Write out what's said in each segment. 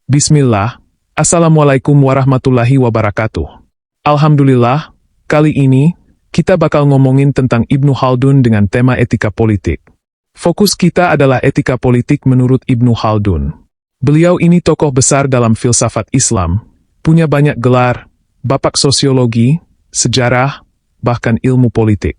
Bismillah, Assalamualaikum warahmatullahi wabarakatuh. Alhamdulillah, kali ini, kita bakal ngomongin tentang Ibnu Khaldun dengan tema etika politik. Fokus kita adalah etika politik menurut Ibnu Khaldun. Beliau ini tokoh besar dalam filsafat Islam, punya banyak gelar, bapak sosiologi, sejarah, bahkan ilmu politik.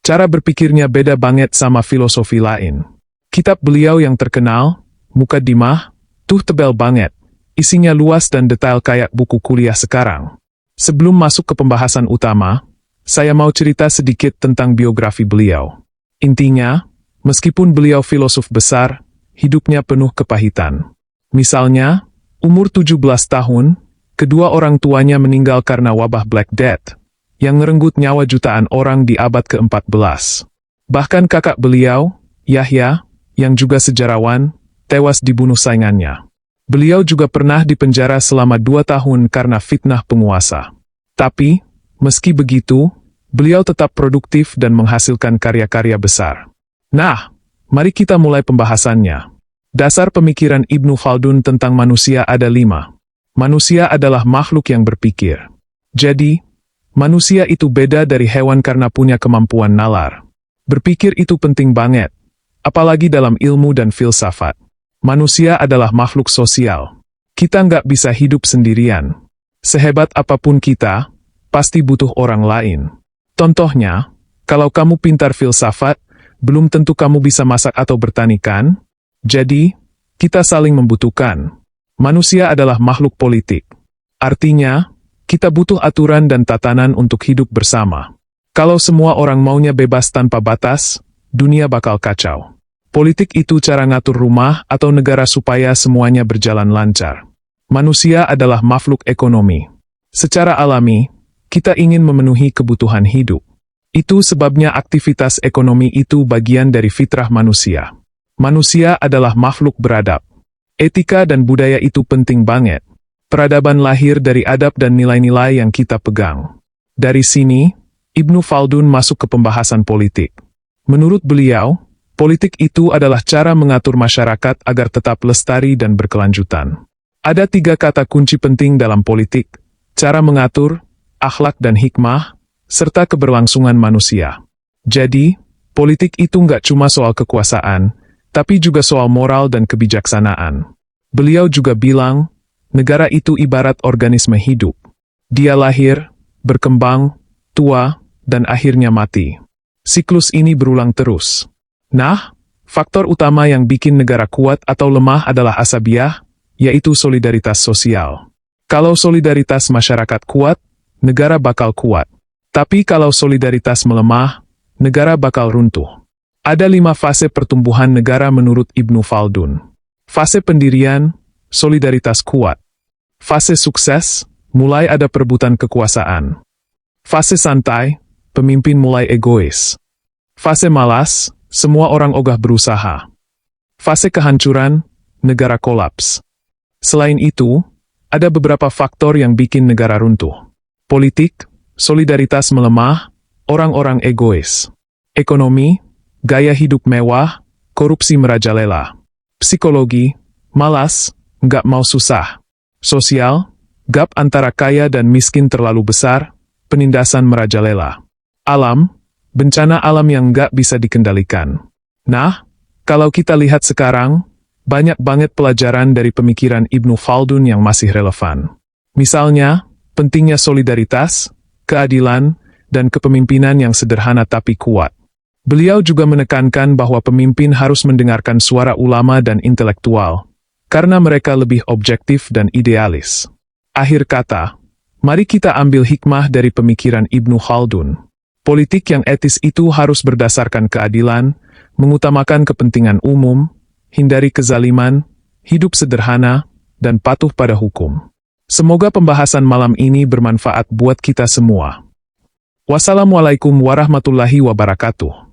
Cara berpikirnya beda banget sama filosofi lain. Kitab beliau yang terkenal, Muqaddimah, tuh tebal banget. Isinya luas dan detail kayak buku kuliah sekarang. Sebelum masuk ke pembahasan utama, saya mau cerita sedikit tentang biografi beliau. Intinya, meskipun beliau filosof besar, hidupnya penuh kepahitan. Misalnya, umur 17 tahun, kedua orang tuanya meninggal karena wabah Black Death, yang ngerenggut nyawa jutaan orang di abad ke-14. Bahkan kakak beliau, Yahya, yang juga sejarawan, tewas dibunuh saingannya. Beliau juga pernah dipenjara selama 2 tahun karena fitnah penguasa. Tapi, meski begitu, beliau tetap produktif dan menghasilkan karya-karya besar. Nah, mari kita mulai pembahasannya. Dasar pemikiran Ibnu Khaldun tentang manusia ada 5. Manusia adalah makhluk yang berpikir. Jadi, manusia itu beda dari hewan karena punya kemampuan nalar. Berpikir itu penting banget, apalagi dalam ilmu dan filsafat. Manusia adalah makhluk sosial. Kita nggak bisa hidup sendirian. Sehebat apapun kita, pasti butuh orang lain. Contohnya, kalau kamu pintar filsafat, belum tentu kamu bisa masak atau bertani kan? Jadi, kita saling membutuhkan. Manusia adalah makhluk politik. Artinya, kita butuh aturan dan tatanan untuk hidup bersama. Kalau semua orang maunya bebas tanpa batas, dunia bakal kacau. Politik itu cara ngatur rumah atau negara supaya semuanya berjalan lancar. Manusia adalah makhluk ekonomi. Secara alami, kita ingin memenuhi kebutuhan hidup. Itu sebabnya aktivitas ekonomi itu bagian dari fitrah manusia. Manusia adalah makhluk beradab. Etika dan budaya itu penting banget. Peradaban lahir dari adab dan nilai-nilai yang kita pegang. Dari sini, Ibnu Khaldun masuk ke pembahasan politik. Menurut beliau, politik itu adalah cara mengatur masyarakat agar tetap lestari dan berkelanjutan. Ada 3 kata kunci penting dalam politik: cara mengatur, akhlak dan hikmah, serta keberlangsungan manusia. Jadi, politik itu nggak cuma soal kekuasaan, tapi juga soal moral dan kebijaksanaan. Beliau juga bilang, negara itu ibarat organisme hidup. Dia lahir, berkembang, tua, dan akhirnya mati. Siklus ini berulang terus. Nah, faktor utama yang bikin negara kuat atau lemah adalah asabiah, yaitu solidaritas sosial. Kalau solidaritas masyarakat kuat, negara bakal kuat. Tapi kalau solidaritas melemah, negara bakal runtuh. Ada 5 fase pertumbuhan negara menurut Ibnu Khaldun. Fase pendirian, solidaritas kuat. Fase sukses, mulai ada perebutan kekuasaan. Fase santai, pemimpin mulai egois. Fase malas, semua orang ogah berusaha. Fase kehancuran, negara kolaps. Selain itu, ada beberapa faktor yang bikin negara runtuh. Politik, solidaritas melemah, orang-orang egois. Ekonomi, gaya hidup mewah, korupsi merajalela. Psikologi, malas, nggak mau susah. Sosial, gap antara kaya dan miskin terlalu besar, penindasan merajalela. Alam, bencana alam yang nggak bisa dikendalikan. Nah, kalau kita lihat sekarang, banyak banget pelajaran dari pemikiran Ibnu Khaldun yang masih relevan. Misalnya, pentingnya solidaritas, keadilan, dan kepemimpinan yang sederhana tapi kuat. Beliau juga menekankan bahwa pemimpin harus mendengarkan suara ulama dan intelektual, karena mereka lebih objektif dan idealis. Akhir kata, mari kita ambil hikmah dari pemikiran Ibnu Khaldun. Politik yang etis itu harus berdasarkan keadilan, mengutamakan kepentingan umum, hindari kezaliman, hidup sederhana, dan patuh pada hukum. Semoga pembahasan malam ini bermanfaat buat kita semua. Wassalamualaikum warahmatullahi wabarakatuh.